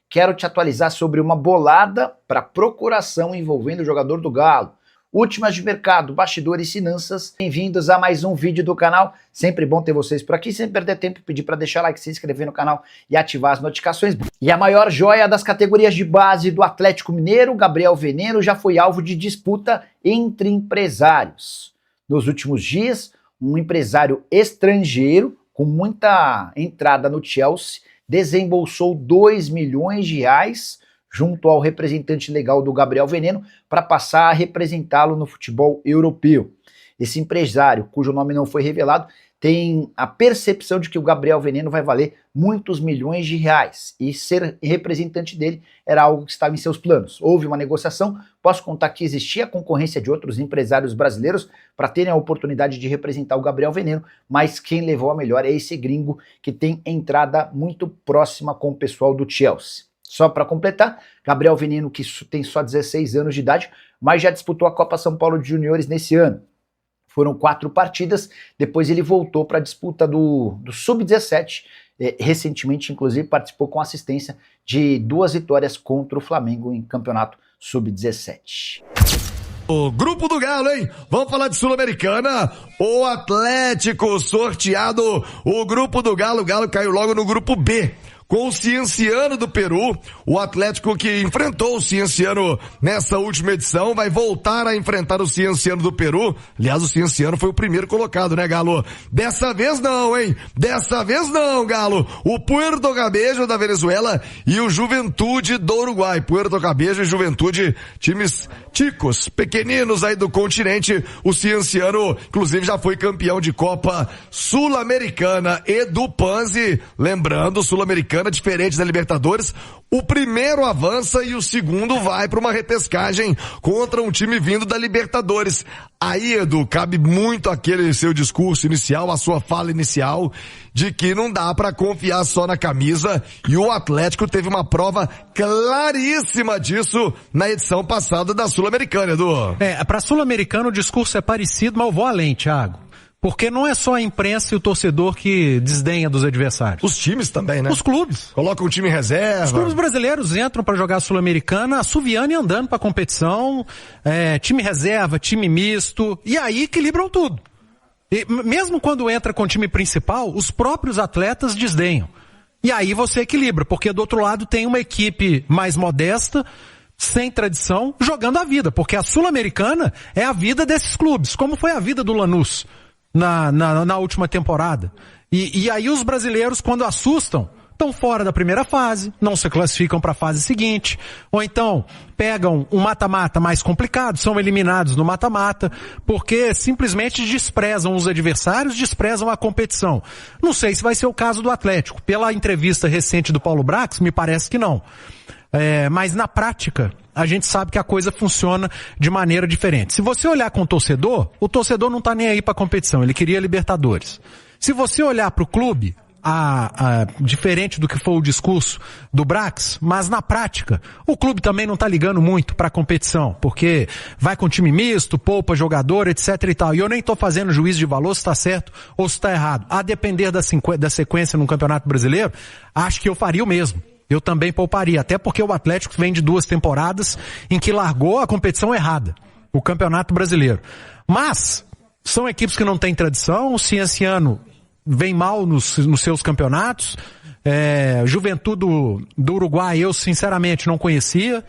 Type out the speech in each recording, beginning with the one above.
quero te atualizar sobre uma bolada para procuração envolvendo o jogador do Galo. Últimas de mercado, bastidores e finanças. Bem-vindos a mais um vídeo do canal. Sempre bom ter vocês por aqui. Sem perder tempo, pedir para deixar like, se inscrever no canal e ativar as notificações. E a maior joia das categorias de base do Atlético Mineiro, Gabriel Veneiro, já foi alvo de disputa entre empresários. Nos últimos dias, um empresário estrangeiro com muita entrada no Chelsea desembolsou 2 milhões de reais junto ao representante legal do Gabriel Veneiro para passar a representá-lo no futebol europeu. Esse empresário, cujo nome não foi revelado, tem a percepção de que o Gabriel Veneiro vai valer muitos milhões de reais e ser representante dele era algo que estava em seus planos. Houve uma negociação, posso contar que existia a concorrência de outros empresários brasileiros para terem a oportunidade de representar o Gabriel Veneiro, mas quem levou a melhor é esse gringo que tem entrada muito próxima com o pessoal do Chelsea. Só para completar, Gabriel Veneiro, que tem só 16 anos de idade, mas já disputou a Copa São Paulo de Juniores nesse ano. Foram 4 partidas, depois ele voltou para a disputa do Sub-17, recentemente inclusive participou com assistência de 2 vitórias contra o Flamengo em campeonato Sub-17. O grupo do Galo, hein? Vamos falar de Sul-Americana. O Atlético sorteado, o grupo do Galo. O Galo caiu logo no grupo B. Com o Cienciano do Peru, o Atlético que enfrentou o Cienciano nessa última edição, vai voltar a enfrentar o Cienciano do Peru. Aliás, o Cienciano foi o primeiro colocado, né, Galo? Dessa vez não, hein? Dessa vez não, Galo. O Puerto Cabello da Venezuela e o Juventude do Uruguai. Puerto Cabello e Juventude, times ticos, pequeninos aí do continente. O Cienciano, inclusive, já foi campeão de Copa Sul-Americana e do Panzi. Lembrando, Sul-Americana diferente da Libertadores, o primeiro avança e o segundo vai para uma repescagem contra um time vindo da Libertadores. Aí, Edu, cabe muito aquele seu discurso inicial, a sua fala inicial, de que não dá para confiar só na camisa, e o Atlético teve uma prova claríssima disso na edição passada da Sul-Americana, Edu. Para Sul-Americana o discurso é parecido, mas eu vou além, Thiago. Porque não é só a imprensa e o torcedor que desdenha dos adversários. Os times também, né? Os clubes. Colocam um time em reserva. Os clubes brasileiros entram para jogar a Sul-Americana, assoviando e andando para a competição, time reserva, time misto, e aí equilibram tudo. E mesmo quando entra com o time principal, os próprios atletas desdenham. E aí você equilibra, porque do outro lado tem uma equipe mais modesta, sem tradição, jogando a vida, porque a Sul-Americana é a vida desses clubes, como foi a vida do Lanús na última temporada. E aí os brasileiros, quando assustam, estão fora da primeira fase, não se classificam para a fase seguinte, ou então pegam um mata-mata mais complicado, são eliminados no mata-mata, porque simplesmente desprezam os adversários, desprezam a competição. Não sei se vai ser o caso do Atlético. Pela entrevista recente do Paulo Brax, me parece que não. Mas na prática, a gente sabe que a coisa funciona de maneira diferente. Se você olhar com o torcedor não tá nem aí pra competição, ele queria Libertadores. Se você olhar pro clube, diferente do que foi o discurso do Brax, mas na prática, o clube também não tá ligando muito pra competição, porque vai com time misto, poupa jogador, etc e tal. E eu nem tô fazendo juízo de valor se tá certo ou se tá errado. A depender da sequência no Campeonato Brasileiro, acho que eu faria o mesmo. Eu também pouparia, até porque o Atlético vem de 2 temporadas em que largou a competição errada, o Campeonato Brasileiro. Mas, são equipes que não têm tradição, o Cienciano vem mal nos seus campeonatos, Juventude do Uruguai eu sinceramente não conhecia,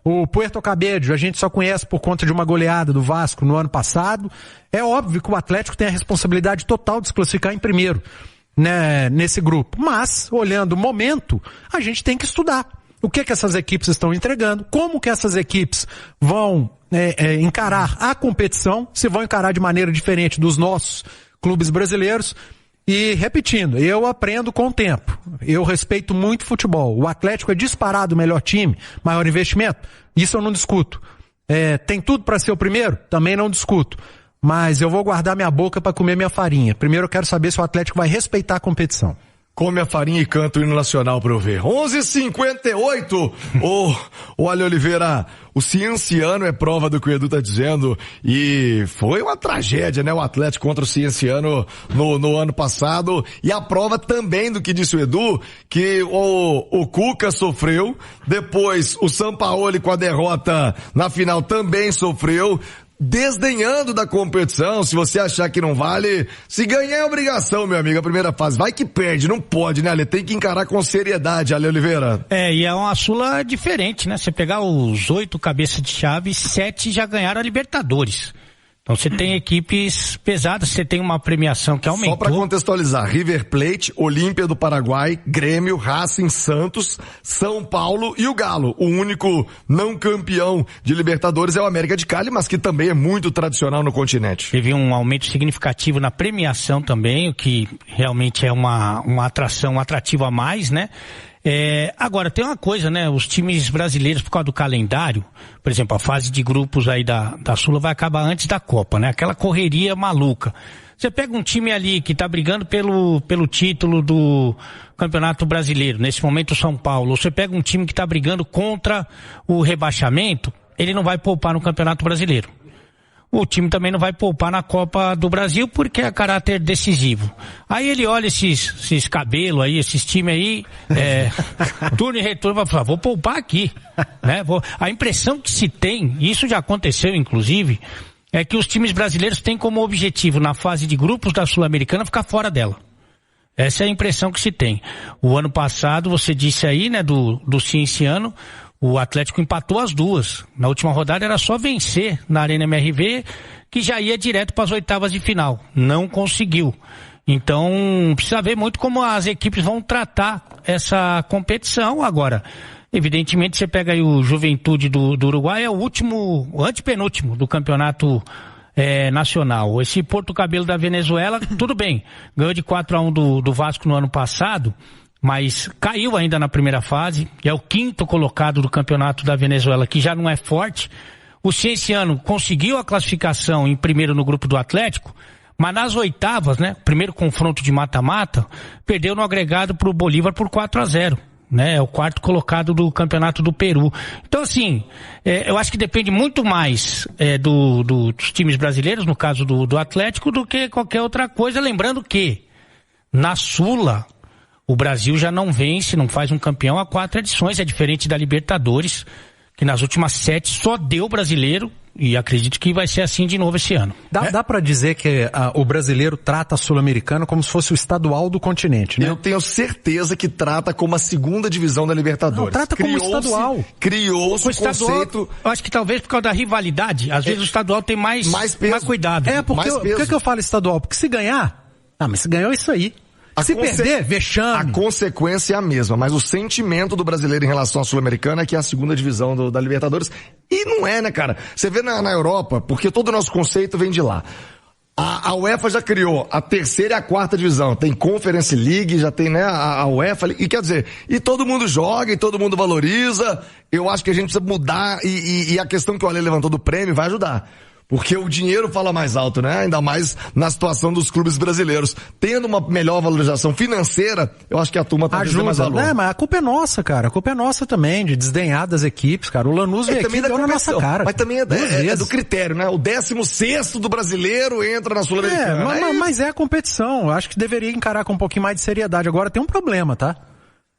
o Puerto Cabello a gente só conhece por conta de uma goleada do Vasco no ano passado. É óbvio que o Atlético tem a responsabilidade total de se classificar em primeiro, né, nesse grupo, mas olhando o momento, a gente tem que estudar o que essas equipes estão entregando, como que essas equipes vão encarar a competição, se vão encarar de maneira diferente dos nossos clubes brasileiros. E repetindo, eu aprendo com o tempo, eu respeito muito futebol, o Atlético é disparado o melhor time, maior investimento, isso eu não discuto. Tem tudo para ser o primeiro? Também não discuto. Mas eu vou guardar minha boca para comer minha farinha. Primeiro eu quero saber se o Atlético vai respeitar a competição. Come a farinha e canta o hino nacional pra eu ver. 11h58. Ô Ale Oliveira, o Cienciano é prova do que o Edu tá dizendo e foi uma tragédia, né? O Atlético contra o Cienciano no ano passado e a prova também do que disse o Edu, que o Cuca sofreu, depois o Sampaoli com a derrota na final também sofreu, desdenhando da competição. Se você achar que não vale, se ganhar é obrigação, meu amigo, a primeira fase. Vai que perde, não pode, né, Ale? Tem que encarar com seriedade, Ale Oliveira. E é uma Sula diferente, né? Você pegar os 8 cabeças de chave, 7 já ganharam a Libertadores. Então você tem equipes pesadas, você tem uma premiação que aumentou. Só para contextualizar, River Plate, Olímpia do Paraguai, Grêmio, Racing, Santos, São Paulo e o Galo. O único não campeão de Libertadores é o América de Cali, mas que também é muito tradicional no continente. Teve um aumento significativo na premiação também, o que realmente é uma atração, um atrativo a mais, né? Agora, tem uma coisa, né? Os times brasileiros, por causa do calendário, por exemplo, a fase de grupos aí da Sula vai acabar antes da Copa, né? Aquela correria maluca. Você pega um time ali que tá brigando pelo título do Campeonato Brasileiro, nesse momento o São Paulo, ou você pega um time que tá brigando contra o rebaixamento, ele não vai poupar no Campeonato Brasileiro. O time também não vai poupar na Copa do Brasil porque é caráter decisivo. Aí ele olha esses cabelos aí, esses times aí, turno e retorno, vai falar, vou poupar aqui, né? A impressão que se tem, isso já aconteceu inclusive, é que os times brasileiros têm como objetivo na fase de grupos da Sul-Americana ficar fora dela. Essa é a impressão que se tem. O ano passado, você disse aí, né, do Cienciano, o Atlético empatou as duas. Na última rodada era só vencer na Arena MRV, que já ia direto para as oitavas de final. Não conseguiu. Então, precisa ver muito como as equipes vão tratar essa competição agora. Evidentemente, você pega aí o Juventude do Uruguai, é o antepenúltimo do campeonato nacional. Esse Porto Cabelo da Venezuela, tudo bem. Ganhou de 4-1 do Vasco no ano passado, mas caiu ainda na primeira fase, é o 5º colocado do campeonato da Venezuela, que já não é forte. O Cienciano conseguiu a classificação em primeiro no grupo do Atlético, mas nas oitavas, né, primeiro confronto de mata-mata, perdeu no agregado para o Bolívar por 4-0. Né, é o 4º colocado do campeonato do Peru. Então, assim, eu acho que depende muito mais dos times brasileiros, no caso do Atlético, do que qualquer outra coisa. Lembrando que, na Sula, o Brasil já não vence, não faz um campeão há 4 edições, é diferente da Libertadores, que nas últimas 7 só deu brasileiro, e acredito que vai ser assim de novo esse ano. Dá pra dizer que o brasileiro trata a Sul-Americana como se fosse o estadual do continente, né? Eu tenho certeza que trata como a 2ª divisão da Libertadores. Não, trata como estadual. Criou-se o conceito... Eu acho que talvez por causa da rivalidade, às vezes o estadual tem mais cuidado. Por que eu falo estadual? Porque se ganhar... mas se ganhou isso aí. Se perder, vexame. A consequência é a mesma, mas o sentimento do brasileiro em relação à Sul-Americana é que é a 2ª divisão da Libertadores. E não é, né, cara? Você vê na Europa, porque todo o nosso conceito vem de lá. A UEFA já criou a 3ª e a 4ª divisão. Tem Conference League, já tem, né, a UEFA. E quer dizer, e todo mundo joga, e todo mundo valoriza. Eu acho que a gente precisa mudar, e a questão que o Ale levantou do prêmio vai ajudar. Porque o dinheiro fala mais alto, né? Ainda mais na situação dos clubes brasileiros. Tendo uma melhor valorização financeira, eu acho que a turma tá dando mais valor. Mas a culpa é nossa, cara. A culpa é nossa também, de desdenhar das equipes, cara. O Lanús veio aqui e deu na nossa cara. Mas também é do critério, né? O 16º do brasileiro entra na Sul-Americana. Mas é a competição. Eu acho que deveria encarar com um pouquinho mais de seriedade. Agora tem um problema, tá?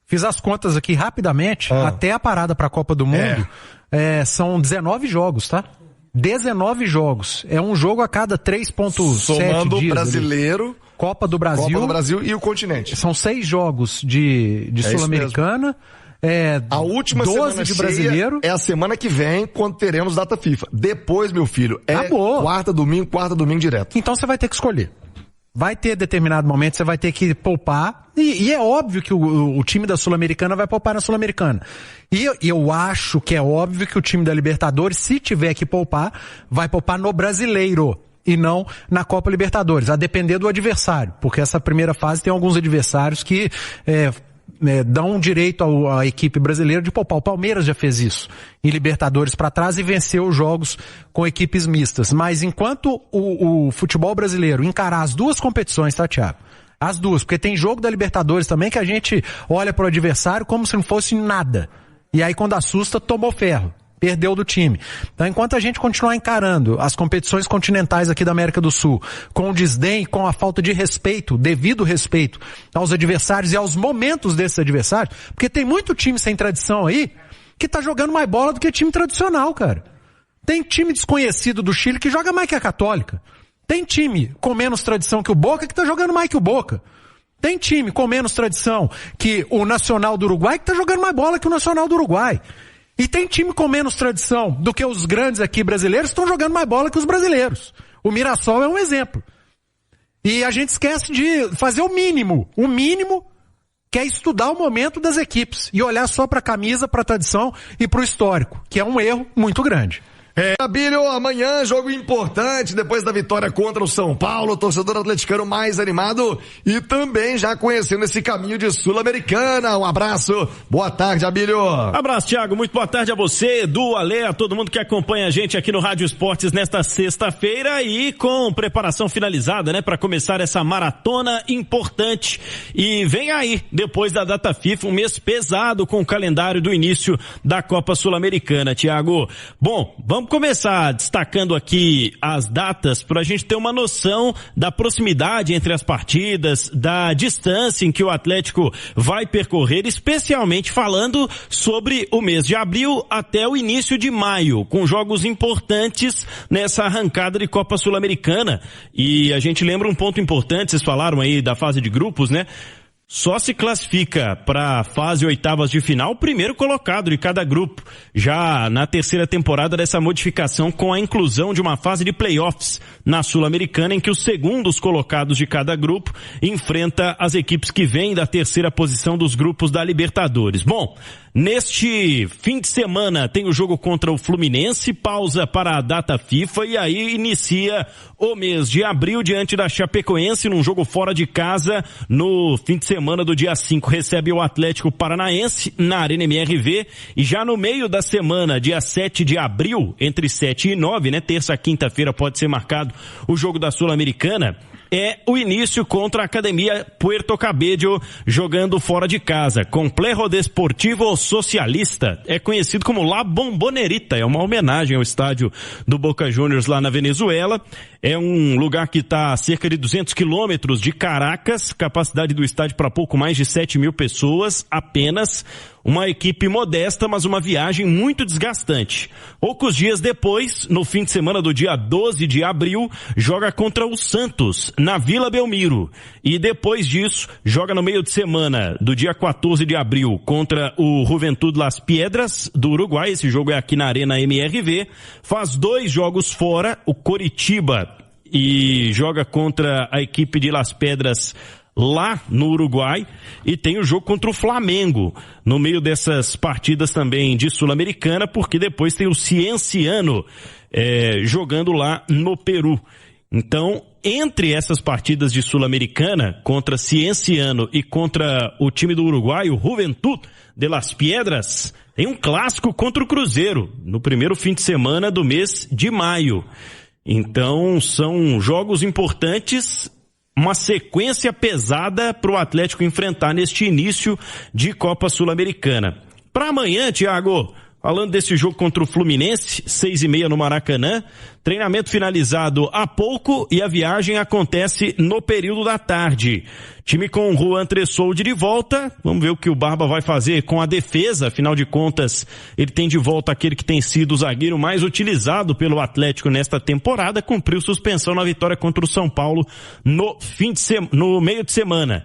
Fiz as contas aqui rapidamente. Até a parada pra Copa do Mundo, são 19 jogos, tá? 19 jogos. É um jogo a cada 3.7 dias. Somando o brasileiro, Copa do Brasil e o continente. São 6 jogos de Sul-Americana. A última 12 semana de brasileiro. É a semana que vem, quando teremos data FIFA. Depois, meu filho, quarta, domingo direto. Então você vai ter que escolher. Vai ter determinado momento, você vai ter que poupar. E é óbvio que o time da Sul-Americana vai poupar na Sul-Americana. E eu acho que é óbvio que o time da Libertadores, se tiver que poupar, vai poupar no Brasileiro. E não na Copa Libertadores, a depender do adversário. Porque essa primeira fase tem alguns adversários que dão direito à equipe brasileira de poupar. O Palmeiras já fez isso em Libertadores para trás e venceu os jogos com equipes mistas. Mas enquanto o futebol brasileiro encarar as duas competições, tá, Thiago? As duas, porque tem jogo da Libertadores também que a gente olha pro adversário como se não fosse nada. E aí quando assusta, tomou ferro. Perdeu do time. Então, enquanto a gente continuar encarando as competições continentais aqui da América do Sul com o desdém, com a falta de respeito, devido respeito aos adversários e aos momentos desses adversários, porque tem muito time sem tradição aí que tá jogando mais bola do que time tradicional, cara. Tem time desconhecido do Chile que joga mais que a Católica. Tem time com menos tradição que o Boca que tá jogando mais que o Boca. Tem time com menos tradição que o Nacional do Uruguai que tá jogando mais bola que o Nacional do Uruguai. E tem time com menos tradição do que os grandes aqui brasileiros que estão jogando mais bola que os brasileiros. O Mirassol é um exemplo. E a gente esquece de fazer o mínimo que é estudar o momento das equipes e olhar só para a camisa, para a tradição e para o histórico, que é um erro muito grande. Abílio, amanhã jogo importante, depois da vitória contra o São Paulo, o torcedor atleticano mais animado e também já conhecendo esse caminho de Sul-Americana. Um abraço, boa tarde, Abílio. Abraço, Thiago, muito boa tarde a você, Edu, Ale, a todo mundo que acompanha a gente aqui no Rádio Esportes nesta sexta-feira e com preparação finalizada, né, para começar essa maratona importante. E vem aí, depois da data FIFA, um mês pesado com o calendário do início da Copa Sul-Americana, Thiago. Bom, vamos começar destacando aqui as datas para a gente ter uma noção da proximidade entre as partidas, da distância em que o Atlético vai percorrer, especialmente falando sobre o mês de abril até o início de maio, com jogos importantes nessa arrancada de Copa Sul-Americana. E a gente lembra um ponto importante, vocês falaram aí da fase de grupos, né? Só se classifica para a fase oitavas de final o primeiro colocado de cada grupo, já na terceira temporada dessa modificação com a inclusão de uma fase de playoffs na Sul-Americana em que os segundos colocados de cada grupo enfrenta as equipes que vêm da terceira posição dos grupos da Libertadores. Bom, neste fim de semana tem o jogo contra o Fluminense, pausa para a data FIFA e aí inicia o mês de abril diante da Chapecoense num jogo fora de casa. No fim de semana do dia 5 recebe o Atlético Paranaense na Arena MRV e já no meio da semana, dia 7 de abril, entre 7 e 9, né, terça, quinta-feira pode ser marcado o jogo da Sul-Americana. É o início contra a Academia Puerto Cabello, jogando fora de casa. Complejo Desportivo Socialista, é conhecido como La Bombonerita, é uma homenagem ao estádio do Boca Juniors lá na Venezuela. É um lugar que está a cerca de 200 quilômetros de Caracas, capacidade do estádio para pouco mais de 7 mil pessoas, apenas. Uma equipe modesta, mas uma viagem muito desgastante. Poucos dias depois, no fim de semana do dia 12 de abril, joga contra o Santos, na Vila Belmiro. E depois disso, joga no meio de semana do dia 14 de abril contra o Juventud Las Piedras, do Uruguai. Esse jogo é aqui na Arena MRV. Faz 2 jogos fora, o Coritiba, e joga contra a equipe de Las Pedras lá no Uruguai, e tem o jogo contra o Flamengo no meio dessas partidas também de Sul-Americana, porque depois tem o Cienciano jogando lá no Peru. Então, entre essas partidas de Sul-Americana, contra Cienciano e contra o time do Uruguai, o Juventud de Las Piedras, tem um clássico contra o Cruzeiro, no primeiro fim de semana do mês de maio. Então, são jogos importantes, uma sequência pesada para o Atlético enfrentar neste início de Copa Sul-Americana. Para amanhã, Thiago, falando desse jogo contra o Fluminense, 6h30 no Maracanã, treinamento finalizado há pouco e a viagem acontece no período da tarde. Time com o Juan Tressoldi de volta, vamos ver o que o Barba vai fazer com a defesa, afinal de contas ele tem de volta aquele que tem sido o zagueiro mais utilizado pelo Atlético nesta temporada, cumpriu suspensão na vitória contra o São Paulo no meio de semana.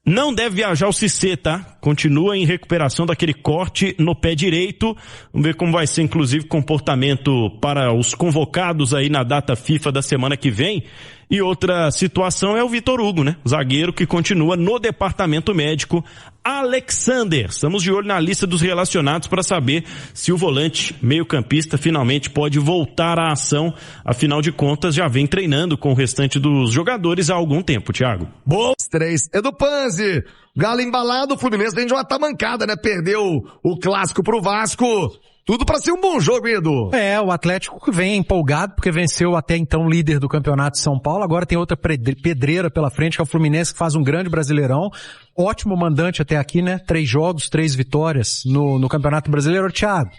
Não deve viajar o Cissé, tá? Continua em recuperação daquele corte no pé direito. Vamos ver como vai ser, inclusive, comportamento para os convocados aí na data FIFA da semana que vem. E outra situação é o Vitor Hugo, né? Zagueiro que continua no departamento médico. Alexander, estamos de olho na lista dos relacionados para saber se o volante meio-campista finalmente pode voltar à ação. Afinal de contas, já vem treinando com o restante dos jogadores há algum tempo, Thiago. Bom, 3 Edu Panzi. Galo embalado, o Fluminense vem de uma tamancada, né? Perdeu o clássico pro Vasco. Tudo pra ser um bom jogo, hein, Edu? O Atlético que vem empolgado porque venceu até então o líder do Campeonato de São Paulo. Agora tem outra pedreira pela frente, que é o Fluminense, que faz um grande Brasileirão. Ótimo mandante até aqui, né? 3 jogos, 3 vitórias no Campeonato Brasileiro. Thiago,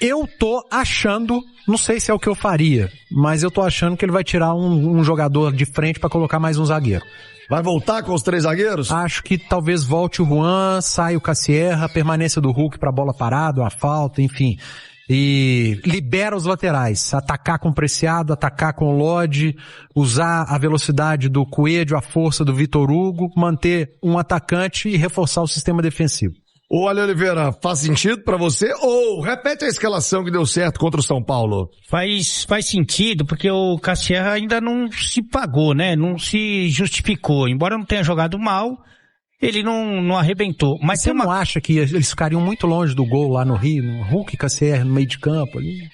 eu tô achando, não sei se é o que eu faria, mas eu tô achando que ele vai tirar um jogador de frente pra colocar mais um zagueiro. Vai voltar com os 3 zagueiros? Acho que talvez volte o Juan, saia o Cassierra, permanência do Hulk pra bola parada, uma falta, enfim. E libera os laterais, atacar com o Preciado, atacar com o Lodge, usar a velocidade do Coelho, a força do Vitor Hugo, manter um atacante e reforçar o sistema defensivo. Ô, Ale Oliveira, faz sentido pra você? Ou repete a escalação que deu certo contra o São Paulo? Faz sentido, porque o Cassierra ainda não se pagou, né? Não se justificou. Embora não tenha jogado mal, ele não arrebentou. Mas você não acha que eles ficariam muito longe do gol lá no Rio, no Hulk e Cassierra no meio de campo ali?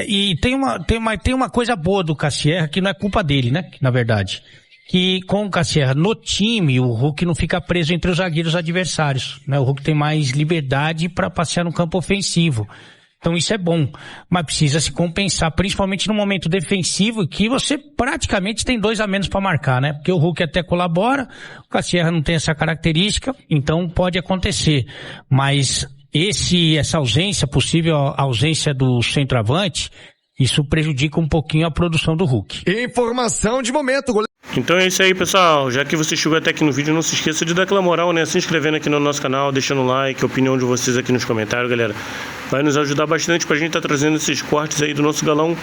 E tem uma coisa boa do Cassierra que não é culpa dele, né? Na verdade. Que com o Cassierra no time, o Hulk não fica preso entre os zagueiros adversários, né? O Hulk tem mais liberdade para passear no campo ofensivo. Então isso é bom, mas precisa se compensar, principalmente no momento defensivo, que você praticamente tem 2 a menos para marcar, né? Porque o Hulk até colabora, o Cassierra não tem essa característica, então pode acontecer. Mas essa ausência, possível ausência do centroavante, isso prejudica um pouquinho a produção do Hulk. Informação de momento, goleiro. Então é isso aí, pessoal. Já que você chegou até aqui no vídeo, não se esqueça de dar aquela moral, né? Se inscrevendo aqui no nosso canal, deixando um like, a opinião de vocês aqui nos comentários, galera. Vai nos ajudar bastante pra gente estar trazendo esses cortes aí do nosso galão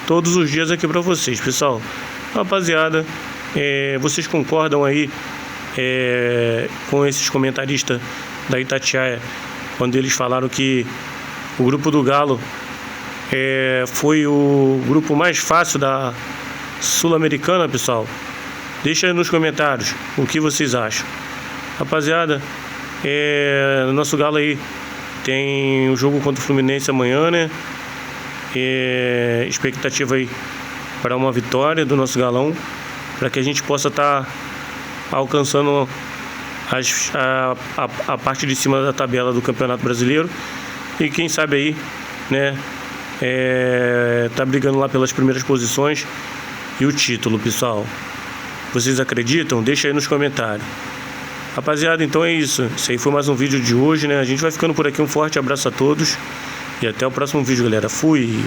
todos os dias aqui pra vocês, pessoal. Rapaziada, vocês concordam aí com esses comentaristas da Itatiaia, quando eles falaram que o grupo do Galo foi o grupo mais fácil da Sul-Americana, pessoal? Deixa aí nos comentários o que vocês acham. Rapaziada, o nosso Galo aí tem o jogo contra o Fluminense amanhã, né? Expectativa aí para uma vitória do nosso Galão, para que a gente possa estar alcançando a parte de cima da tabela do Campeonato Brasileiro. E quem sabe aí, né? Tá brigando lá pelas primeiras posições e o título, pessoal. Vocês acreditam? Deixa aí nos comentários. Rapaziada, então é isso. Esse aí foi mais um vídeo de hoje, né? A gente vai ficando por aqui. Um forte abraço a todos e até o próximo vídeo, galera. Fui!